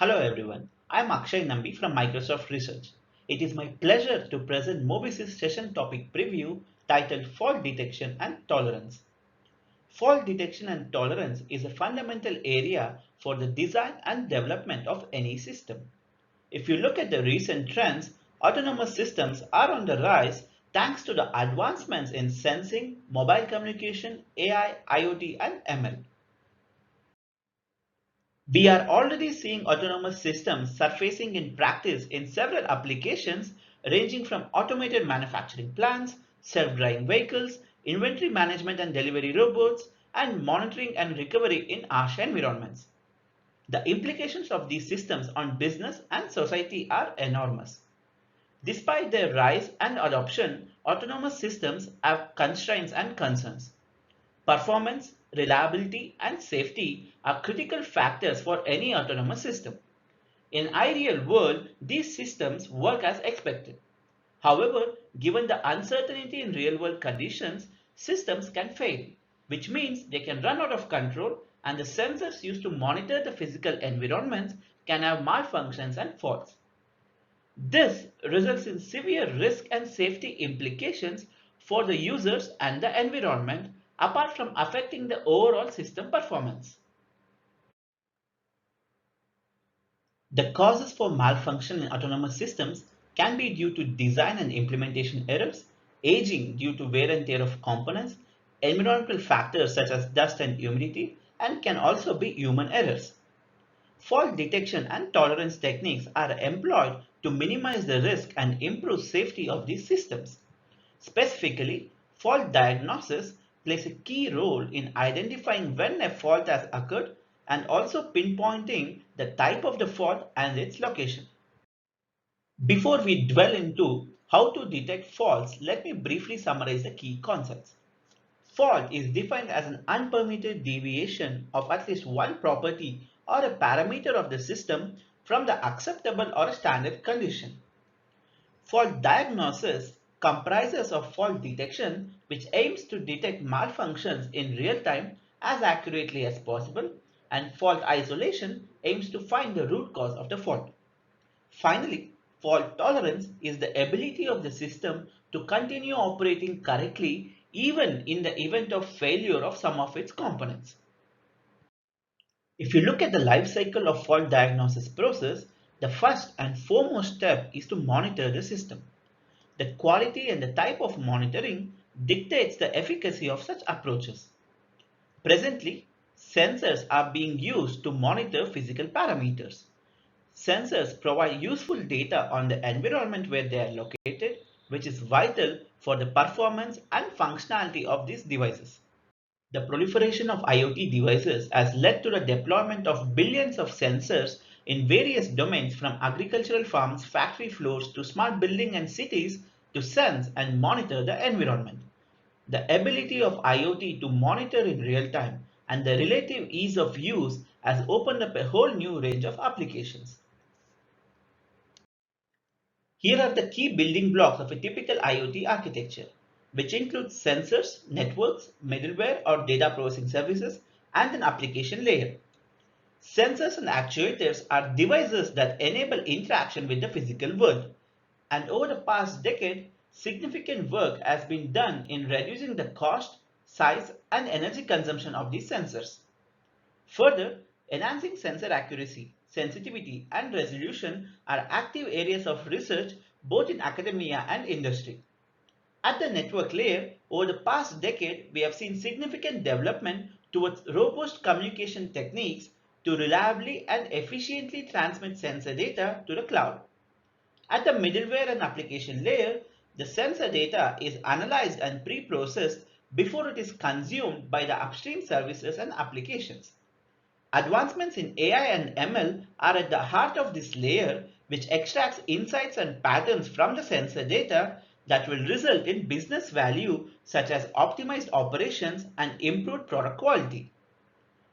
Hello everyone, I am Akshay Nambi from Microsoft Research. It is my pleasure to present MobiSys session topic preview titled Fault Detection and Tolerance. Fault detection and tolerance is a fundamental area for the design and development of any system. If you look at the recent trends, autonomous systems are on the rise thanks to the advancements in sensing, mobile communication, AI, IoT and ML. We are already seeing autonomous systems surfacing in practice in several applications ranging from automated manufacturing plants, self-driving vehicles, inventory management and delivery robots, and monitoring and recovery in harsh environments. The implications of these systems on business and society are enormous. Despite their rise and adoption, autonomous systems have constraints and concerns. Performance, reliability, and safety are critical factors for any autonomous system. In an ideal world, these systems work as expected. However, given the uncertainty in real-world conditions, systems can fail, which means they can run out of control and the sensors used to monitor the physical environments can have malfunctions and faults. This results in severe risk and safety implications for the users and the environment, apart from affecting the overall system performance. The causes for malfunction in autonomous systems can be due to design and implementation errors, aging due to wear and tear of components, environmental factors such as dust and humidity, and can also be human errors. Fault detection and tolerance techniques are employed to minimize the risk and improve safety of these systems. Specifically, fault diagnosis plays a key role in identifying when a fault has occurred and also pinpointing the type of the fault and its location. Before we dwell into how to detect faults, let me briefly summarize the key concepts. Fault is defined as an unpermitted deviation of at least one property or a parameter of the system from the acceptable or standard condition. Fault diagnosis comprises of fault detection, which aims to detect malfunctions in real time as accurately as possible, and fault isolation aims to find the root cause of the fault. Finally, fault tolerance is the ability of the system to continue operating correctly even in the event of failure of some of its components. If you look at the life cycle of fault diagnosis process, the first and foremost step is to monitor the system. The quality and the type of monitoring dictates the efficacy of such approaches. Presently, sensors are being used to monitor physical parameters. Sensors provide useful data on the environment where they are located, which is vital for the performance and functionality of these devices. The proliferation of IoT devices has led to the deployment of billions of sensors in various domains from agricultural farms, factory floors to smart buildings and cities to sense and monitor the environment. The ability of IoT to monitor in real time and the relative ease of use has opened up a whole new range of applications. Here are the key building blocks of a typical IoT architecture, which includes sensors, networks, middleware or data processing services, and an application layer. Sensors and actuators are devices that enable interaction with the physical world. And over the past decade, significant work has been done in reducing the cost, size, and energy consumption of these sensors. Further, enhancing sensor accuracy, sensitivity, and resolution are active areas of research both in academia and industry. At the network layer, over the past decade, we have seen significant development towards robust communication techniques to reliably and efficiently transmit sensor data to the cloud. At the middleware and application layer, the sensor data is analyzed and pre-processed before it is consumed by the upstream services and applications. Advancements in AI and ML are at the heart of this layer, which extracts insights and patterns from the sensor data that will result in business value such as optimized operations and improved product quality.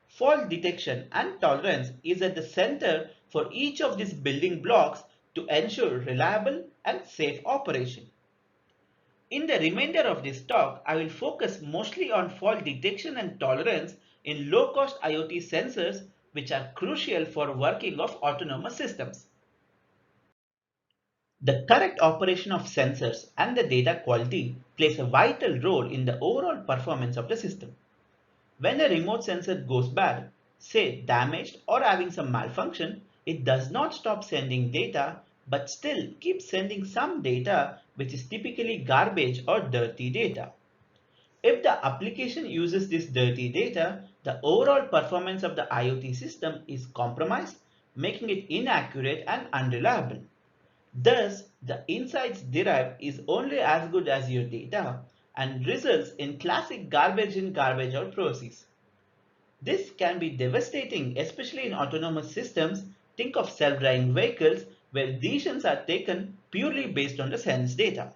Fault detection and tolerance is at the center for each of these building blocks to ensure reliable and safe operation. In the remainder of this talk, I will focus mostly on fault detection and tolerance in low-cost IoT sensors which are crucial for working of autonomous systems. The correct operation of sensors and the data quality plays a vital role in the overall performance of the system. When a remote sensor goes bad, say damaged or having some malfunction, it does not stop sending data but still keeps sending some data which is typically garbage or dirty data. If the application uses this dirty data, the overall performance of the IoT system is compromised, making it inaccurate and unreliable. Thus, the insights derived is only as good as your data and results in classic garbage in garbage out process. This can be devastating, especially in autonomous systems. Think of self-driving vehicles where decisions are taken purely based on the sense data.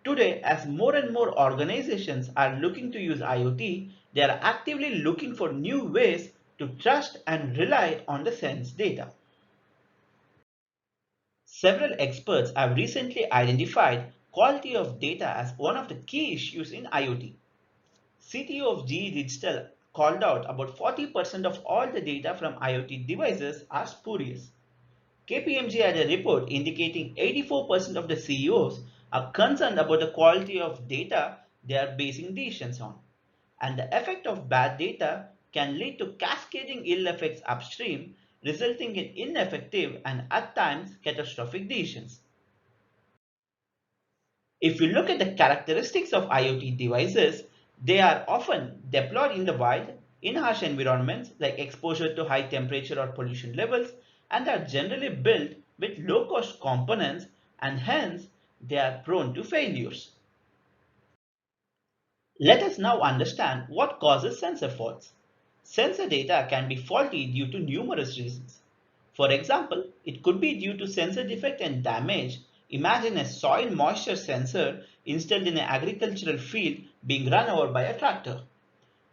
Today, as more and more organizations are looking to use IoT, they are actively looking for new ways to trust and rely on the sense data. Several experts have recently identified quality of data as one of the key issues in IoT. CTO of GE Digital called out about 40% of all the data from IoT devices are spurious. KPMG had a report indicating 84% of the CEOs are concerned about the quality of data they are basing decisions on. And the effect of bad data can lead to cascading ill effects upstream, resulting in ineffective and at times catastrophic decisions. If you look at the characteristics of IoT devices, they are often deployed in the wild, in harsh environments like exposure to high temperature or pollution levels, and are generally built with low cost components and hence they are prone to failures. Let us now understand what causes sensor faults. Sensor data can be faulty due to numerous reasons. For example, it could be due to sensor defect and damage. Imagine a soil moisture sensor installed in an agricultural field being run over by a tractor.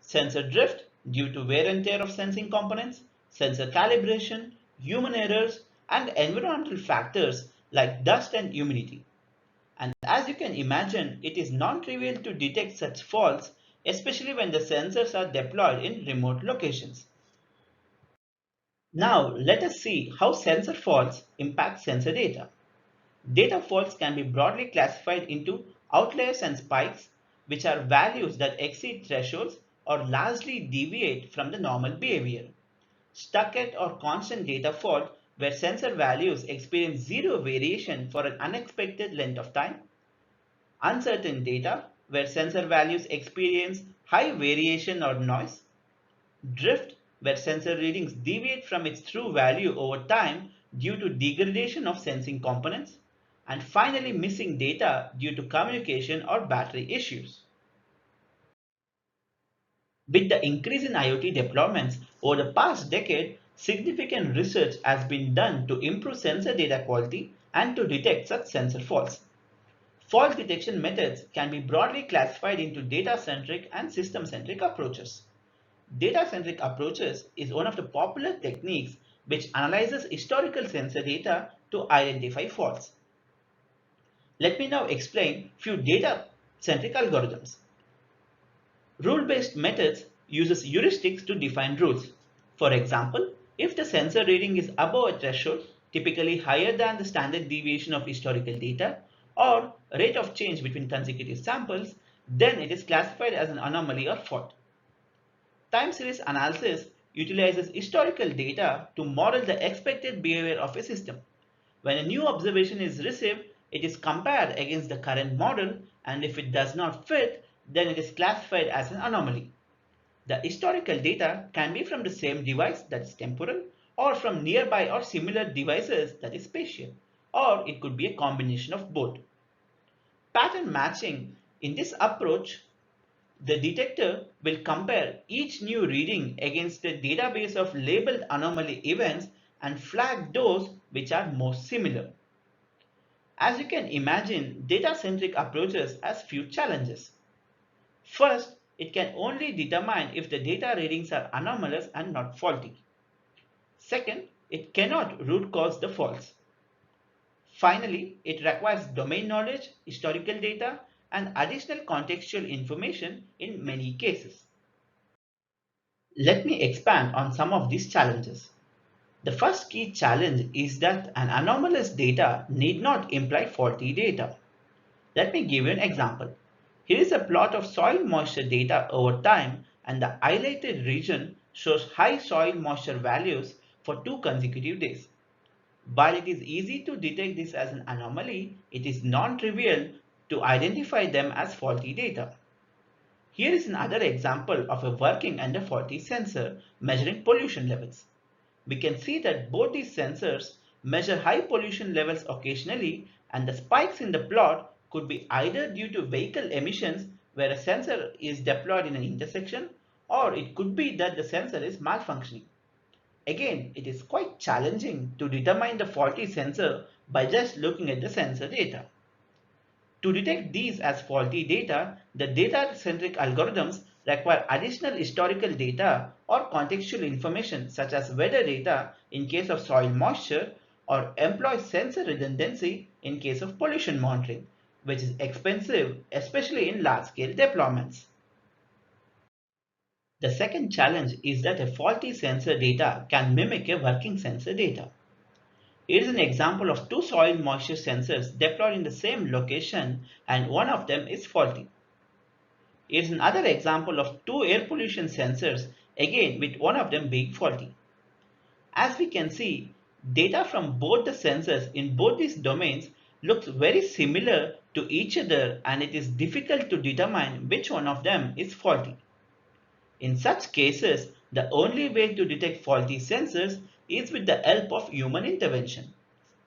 Sensor drift due to wear and tear of sensing components, sensor calibration, human errors, and environmental factors like dust and humidity. And as you can imagine, it is non-trivial to detect such faults, especially when the sensors are deployed in remote locations. Now, let us see how sensor faults impact sensor data. Data faults can be broadly classified into outliers and spikes, which are values that exceed thresholds or largely deviate from the normal behavior. Stuck at or constant data fault, where sensor values experience zero variation for an unexpected length of time. Uncertain data, where sensor values experience high variation or noise. Drift, where sensor readings deviate from its true value over time due to degradation of sensing components. And finally, missing data due to communication or battery issues. With the increase in IoT deployments over the past decade, significant research has been done to improve sensor data quality and to detect such sensor faults. Fault detection methods can be broadly classified into data-centric and system-centric approaches. Data-centric approaches is one of the popular techniques which analyzes historical sensor data to identify faults. Let me now explain few data-centric algorithms. Rule-based methods uses heuristics to define rules. For example, if the sensor reading is above a threshold, typically higher than the standard deviation of historical data, or rate of change between consecutive samples, then it is classified as an anomaly or fault. Time series analysis utilizes historical data to model the expected behavior of a system. When a new observation is received, it is compared against the current model, and if it does not fit, then it is classified as an anomaly. The historical data can be from the same device, that is temporal, or from nearby or similar devices, that is spatial, or it could be a combination of both. Pattern matching. In this approach, the detector will compare each new reading against a database of labeled anomaly events and flag those which are most similar. As you can imagine, data-centric approaches has few challenges. First, it can only determine if the data readings are anomalous and not faulty. Second, it cannot root cause the faults. Finally, it requires domain knowledge, historical data, and additional contextual information in many cases. Let me expand on some of these challenges. The first key challenge is that an anomalous data need not imply faulty data. Let me give you an example. Here is a plot of soil moisture data over time, and the highlighted region shows high soil moisture values for 2 consecutive days. While it is easy to detect this as an anomaly, it is non-trivial to identify them as faulty data. Here is another example of a working and a faulty sensor measuring pollution levels. We can see that both these sensors measure high pollution levels occasionally, and the spikes in the plot could be either due to vehicle emissions where a sensor is deployed in an intersection, or it could be that the sensor is malfunctioning. Again, it is quite challenging to determine the faulty sensor by just looking at the sensor data. To detect these as faulty data, the data-centric algorithms require additional historical data or contextual information such as weather data in case of soil moisture, or employ sensor redundancy in case of pollution monitoring, which is expensive, especially in large-scale deployments. The second challenge is that a faulty sensor data can mimic a working sensor data. Here is an example of two soil moisture sensors deployed in the same location, and one of them is faulty. Here is another example of two air pollution sensors, again with one of them being faulty. As we can see, data from both the sensors in both these domains looks very similar to each other, and it is difficult to determine which one of them is faulty. In such cases, the only way to detect faulty sensors is with the help of human intervention.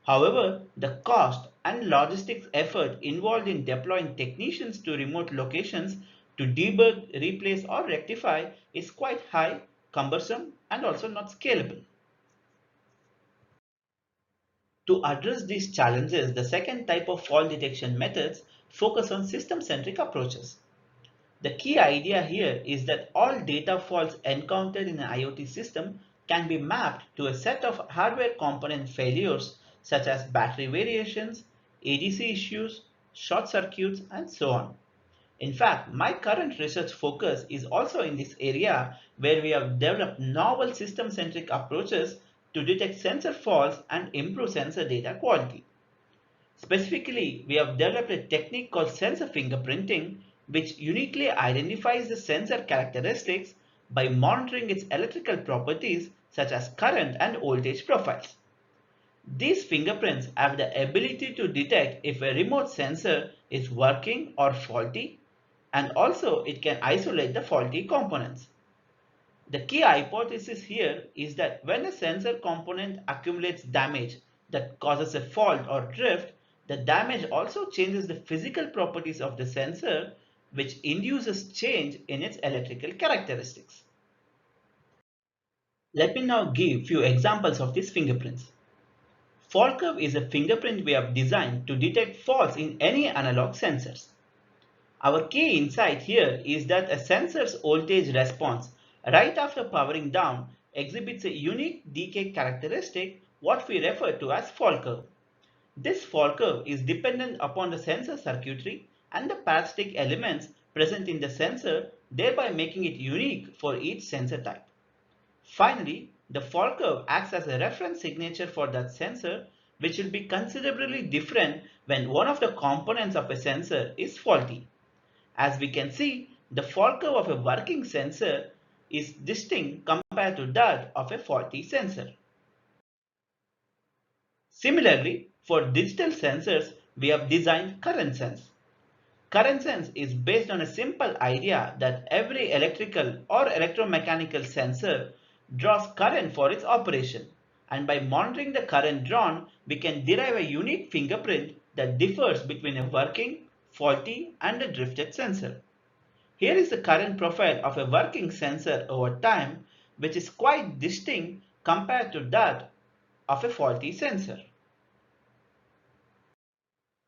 However, the cost and logistics effort involved in deploying technicians to remote locations to debug, replace, or rectify is quite high, cumbersome, and also not scalable. To address these challenges, the second type of fault detection methods focus on system-centric approaches. The key idea here is that all data faults encountered in an IoT system can be mapped to a set of hardware component failures such as battery variations, ADC issues, short circuits, and so on. In fact, my current research focus is also in this area where we have developed novel system-centric approaches to detect sensor faults and improve sensor data quality. Specifically, we have developed a technique called sensor fingerprinting, which uniquely identifies the sensor characteristics by monitoring its electrical properties such as current and voltage profiles. These fingerprints have the ability to detect if a remote sensor is working or faulty, and also it can isolate the faulty components. The key hypothesis here is that when a sensor component accumulates damage that causes a fault or drift, the damage also changes the physical properties of the sensor, which induces change in its electrical characteristics. Let me now give few examples of these fingerprints. Fault curve is a fingerprint we have designed to detect faults in any analog sensors. Our key insight here is that a sensor's voltage response right after powering down exhibits a unique decay characteristic, what we refer to as fault curve. This fault curve is dependent upon the sensor circuitry and the parasitic elements present in the sensor, thereby making it unique for each sensor type. Finally, the fault curve acts as a reference signature for that sensor, which will be considerably different when one of the components of a sensor is faulty. As we can see, the fault curve of a working sensor is distinct compared to that of a faulty sensor. Similarly, for digital sensors, we have designed current sense. Current sense is based on a simple idea that every electrical or electromechanical sensor draws current for its operation, and by monitoring the current drawn, we can derive a unique fingerprint that differs between a working, faulty, and a drifted sensor. Here is the current profile of a working sensor over time, which is quite distinct compared to that of a faulty sensor.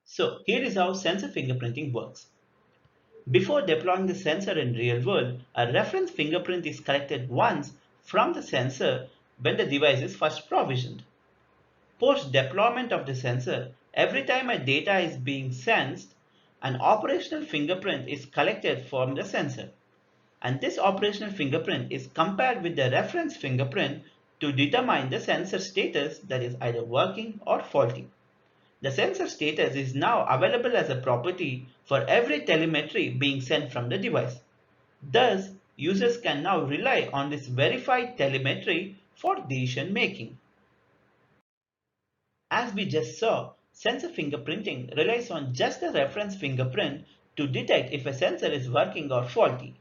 So here is how sensor fingerprinting works. Before deploying the sensor in real world, a reference fingerprint is collected once from the sensor when the device is first provisioned. Post deployment of the sensor, every time a data is being sensed, an operational fingerprint is collected from the sensor. and this operational fingerprint is compared with the reference fingerprint to determine the sensor status that is either working or faulty. The sensor status is now available as a property for every telemetry being sent from the device. Thus, users can now rely on this verified telemetry for decision making. As we just saw, sensor fingerprinting relies on just a reference fingerprint to detect if a sensor is working or faulty.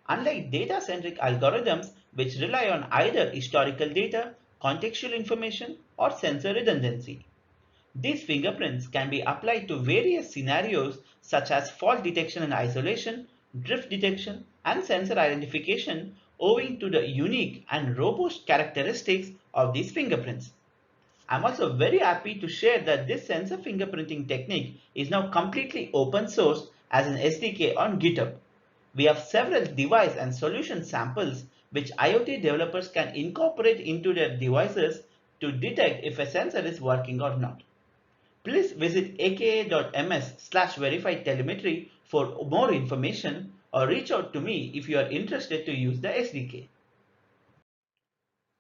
Unlike data-centric algorithms which rely on either historical data, contextual information, or sensor redundancy. These fingerprints can be applied to various scenarios such as fault detection and isolation, drift detection, and sensor identification owing to the unique and robust characteristics of these fingerprints. I'm also very happy to share that this sensor fingerprinting technique is now completely open source as an SDK on GitHub. We have several device and solution samples which IoT developers can incorporate into their devices to detect if a sensor is working or not. Please visit aka.ms/verify telemetry for more information or reach out to me if you are interested to use the SDK.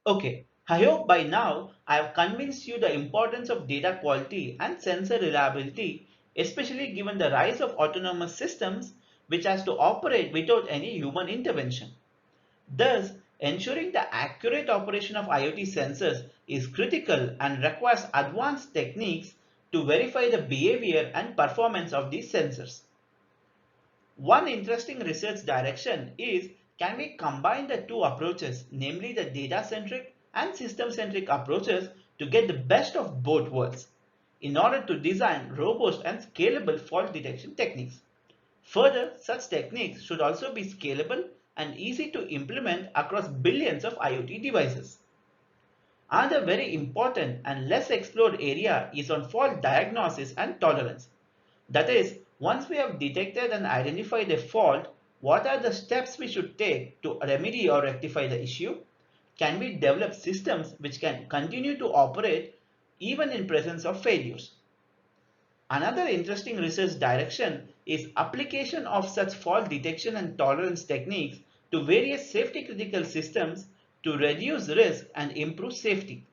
Okay, I hope by now I have convinced you the importance of data quality and sensor reliability, especially given the rise of autonomous systems which has to operate without any human intervention. Thus, ensuring the accurate operation of IoT sensors is critical and requires advanced techniques to verify the behavior and performance of these sensors. One interesting research direction is, can we combine the two approaches, namely the data-centric and system-centric approaches, to get the best of both worlds in order to design robust and scalable fault detection techniques. Further, such techniques should also be scalable and easy to implement across billions of IoT devices. Another very important and less explored area is on fault diagnosis and tolerance. That is, once we have detected and identified a fault, what are the steps we should take to remedy or rectify the issue? Can we develop systems which can continue to operate even in presence of failures? Another interesting research direction is application of such fault detection and tolerance techniques to various safety critical systems to reduce risk and improve safety.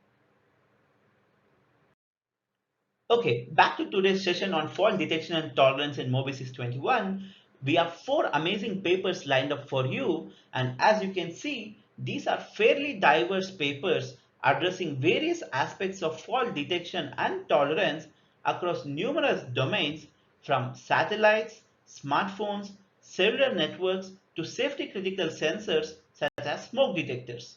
Okay, back to today's session on fault detection and tolerance in MobiSys 21. We have four amazing papers lined up for you, and as you can see, these are fairly diverse papers addressing various aspects of fault detection and tolerance across numerous domains from satellites, smartphones, cellular networks to safety critical sensors such as smoke detectors.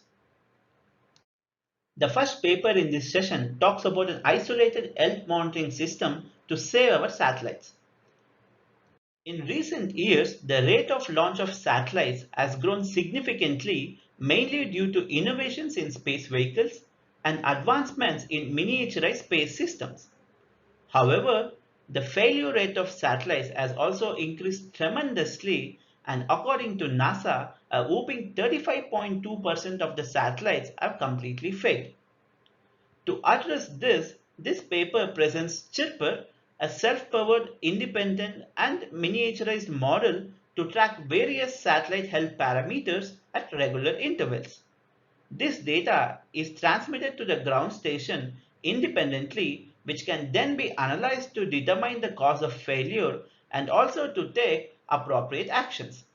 The first paper in this session talks about an isolated health monitoring system to save our satellites. In recent years, the rate of launch of satellites has grown significantly, mainly due to innovations in space vehicles and advancements in miniaturized space systems. However, the failure rate of satellites has also increased tremendously, and according to NASA, a whopping 35.2% of the satellites have completely failed. To address this, this paper presents Chirper, a self-powered, independent, and miniaturized model to track various satellite health parameters at regular intervals. This data is transmitted to the ground station independently, which can then be analyzed to determine the cause of failure and also to take appropriate actions.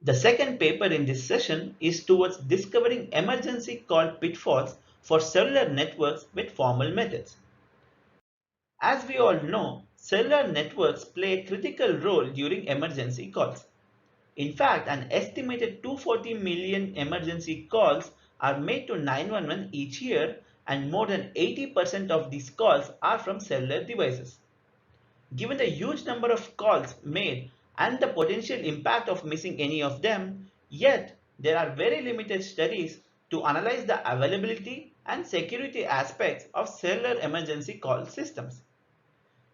The second paper in this session is towards discovering emergency call pitfalls for cellular networks with formal methods. As we all know, cellular networks play a critical role during emergency calls. In fact, an estimated 240 million emergency calls are made to 911 each year, and more than 80% of these calls are from cellular devices. Given the huge number of calls made and the potential impact of missing any of them, yet there are very limited studies to analyze the availability and security aspects of cellular emergency call systems.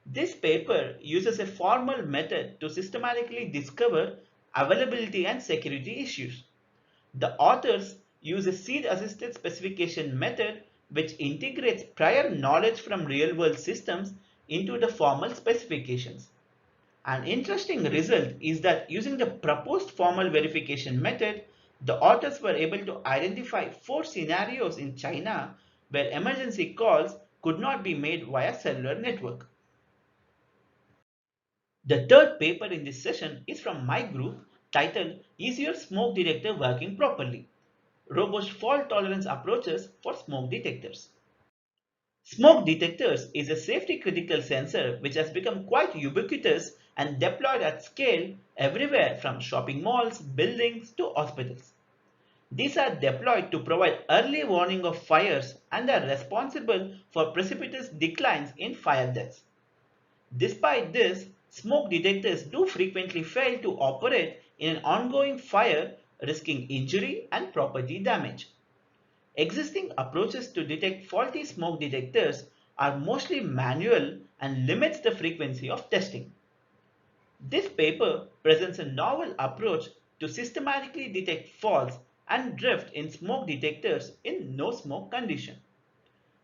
This paper uses a formal method to systematically discover availability and security issues. The authors use a seed-assisted specification method which integrates prior knowledge from real-world systems into the formal specifications. An interesting result is that using the proposed formal verification method, the authors were able to identify 4 scenarios in China where emergency calls could not be made via cellular network. The third paper in this session is from my group titled Is Your Smoke Detector Working Properly? Robust Fault Tolerance Approaches for Smoke Detectors. Smoke detectors is a safety critical sensor which has become quite ubiquitous and deployed at scale everywhere from shopping malls, buildings to hospitals. These are deployed to provide early warning of fires and are responsible for precipitous declines in fire deaths. Despite this, smoke detectors do frequently fail to operate in an ongoing fire, risking injury and property damage. Existing approaches to detect faulty smoke detectors are mostly manual and limits the frequency of testing. This paper presents a novel approach to systematically detect faults and drift in smoke detectors in no smoke condition.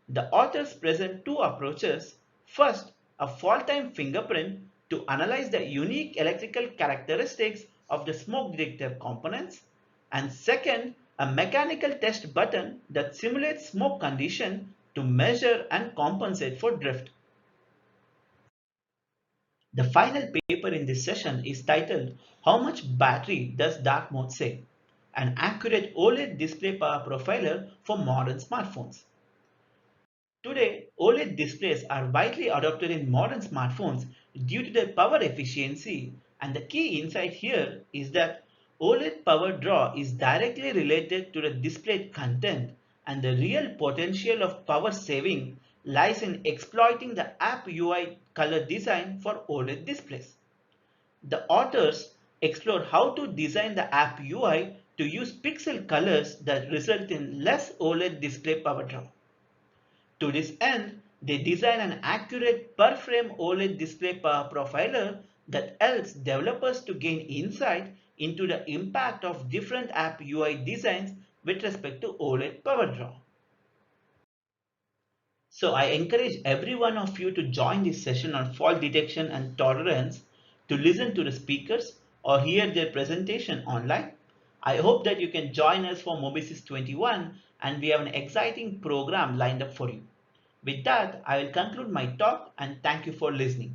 The authors present 2 approaches. First, a fault-time fingerprint to analyze the unique electrical characteristics of the smoke detector components, and second, a mechanical test button that simulates smoke condition to measure and compensate for drift. The final paper in this session is titled How Much Battery Does Dark Mode Save? An accurate OLED display power profiler for modern smartphones. Today, OLED displays are widely adopted in modern smartphones due to their power efficiency, and the key insight here is that OLED power draw is directly related to the displayed content, and the real potential of power saving lies in exploiting the app UI color design for OLED displays. The authors explore how to design the app UI to use pixel colors that result in less OLED display power draw. To this end, they design an accurate per-frame OLED display power profiler that helps developers to gain insight into the impact of different app UI designs with respect to OLED power draw. So I encourage every one of you to join this session on fault detection and tolerance to listen to the speakers or hear their presentation online. I hope that you can join us for MobiSys 21 and we have an exciting program lined up for you. With that, I will conclude my talk and thank you for listening.